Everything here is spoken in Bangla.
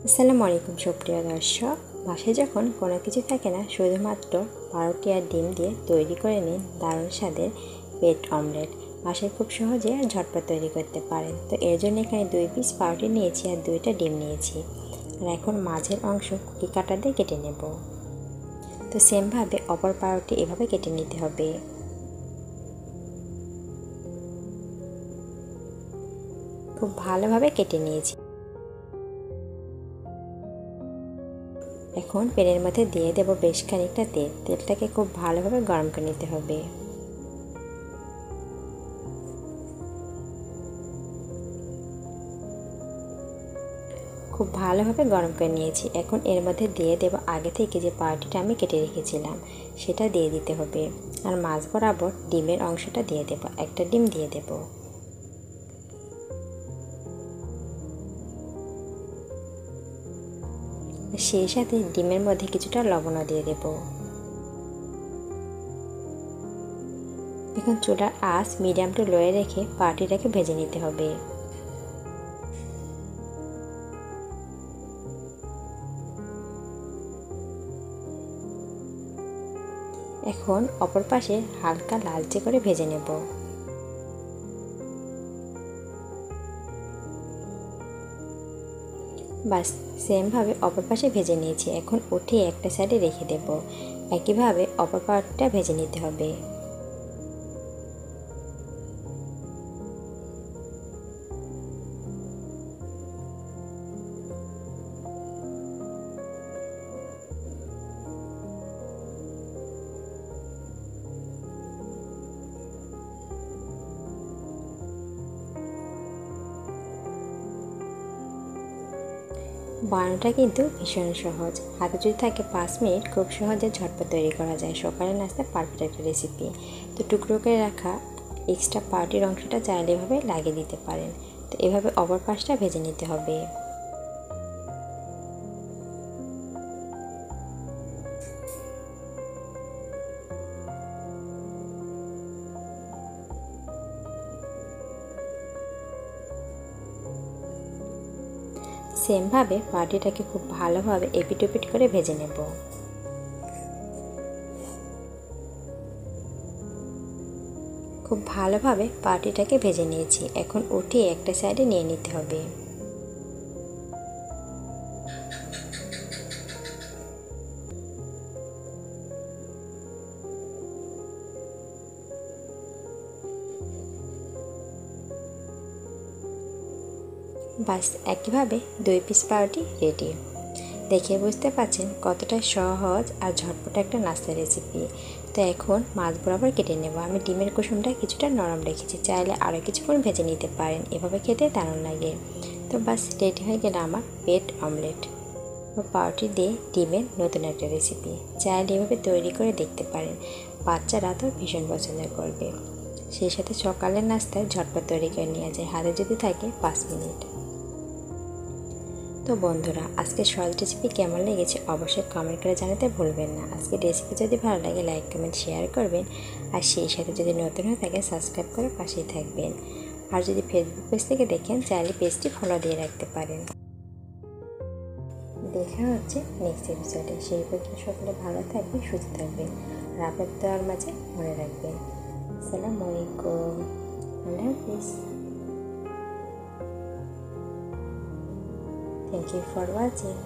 আসসালামু আলাইকুম সুপ্রিয় দর্শক। বাসায় যখন কোনো কিছু থাকে না, শুধুমাত্র পাউরুটি আর ডিম দিয়ে তৈরি করে নিন দারুণ স্বাদের পেট অমলেট। বাসায় খুব সহজে আর ঝটপট তৈরি করতে পারেন। তো এর জন্য এখানে 2 পিস পাউরুটি নিয়েছি আর 2টা ডিম নিয়েছি। আর এখন মাঝের অংশ কুকি কাটা দিয়ে কেটে নেব। তো সেমভাবে অপর পাউরুটি এভাবে কেটে নিতে হবে। খুব ভালোভাবে কেটে নিয়েছি। এখন প্যানের মধ্যে দিয়ে দেব বেশ খানিকটা তেল। তেলটাকে খুব ভালোভাবে গরম করে নিতে হবে। খুব ভালোভাবে গরম করে নিয়েছি। এখন এর মধ্যে দিয়ে দেব আগে থেকে যে পাউরুটিটা আমি কেটে রেখেছিলাম সেটা দিয়ে দিতে হবে। আর মাছ বরাবর ডিমের অংশটা দিয়ে দেব। একটা ডিম দিয়ে দেব। সেই সাথে ডিমের মধ্যে কিছুটা লবণও দিয়ে দেব। এখন চুলার আঁচ মিডিয়াম টু লোয়ে রেখে পাউরুটিটাকে ভেজে নিতে হবে। এখন অপর পাশে হালকা লালচে করে ভেজে নেব। বাস সেমভাবে অপর পাশে ভেজে নিয়েছি। এখন উঠিয়ে একটা সাইডে রেখে দেব। একইভাবে অপর পাউরুটিটা ভেজে নিতে হবে। বানানোটা কিন্তু ভীষণ সহজ। হাতে যদি থাকে 5 মিনিট খুব সহজে ঝটপট তৈরি করা যায়। সকালের নাস্তা পারফেক্ট একটা রেসিপি। তো টুকরো করে রাখা এক্সট্রা পাউরুটির অংশটা চাইলে এভাবে লাগিয়ে দিতে পারেন। তো এভাবে অপর পাশটা ভেজে নিতে হবে। সেমভাবে পাউরুটিটাকে খুব ভালোভাবে এপিট ওপিট করে ভেজে নেব। খুব ভালোভাবে পাউরুটিটাকে ভেজে নিয়েছি। এখন উঠিয়ে একটা সাইডে নিয়ে নিতে হবে। বাস একইভাবে 2 পিস পাউরুটি রেডি। দেখে বুঝতে পারছেন কতটা সহজ আর ঝটপট একটা নাস্তার রেসিপি। তো এখন মাছ বরাবর কেটে নেব। আমি ডিমের কুসুমটা কিছুটা নরম রেখেছি, চাইলে আরও কিছুক্ষণ ভেজে নিতে পারেন। এভাবে খেতে দারুণ লাগে। তো বাস রেডি হয়ে গেল আমার পেট অমলেট বা পাউরুটি দিয়ে ডিমের নতুন একটা রেসিপি। চাইলে এভাবে তৈরি করে দেখতে পারেন। বাচ্চারা তো ভীষণ পছন্দ করবে। সেই সাথে সকালের নাস্তায় ঝটপট তৈরি করে নেওয়া যায়, হাতে যদি থাকে 5 মিনিট। তো বন্ধুরা, আজকে সহজ রেসিপি কেমন লেগেছে অবশ্যই কমেন্ট করে জানাতে ভুলবেন না। আজকে রেসিপি যদি ভালো লাগে লাইক কমেন্ট শেয়ার করবেন। আর সেই সাথে যদি নতুন হয়ে থাকে সাবস্ক্রাইব করে পাশেই থাকবেন। আর যদি ফেসবুক পেজ থেকে দেখেন চাইলে পেজটি ফলো দিয়ে রাখতে পারেন। দেখা হচ্ছে নেক্সট এপিসোডে। সেই পর্যন্ত সকলে ভালো থাকবেন, সুস্থ থাকবেন। আর আপনার দেওয়ার মাঝে মনে রাখবেন। আসসালামু আলাইকুম। আল্লাহ হাফিজ। Thank you for watching.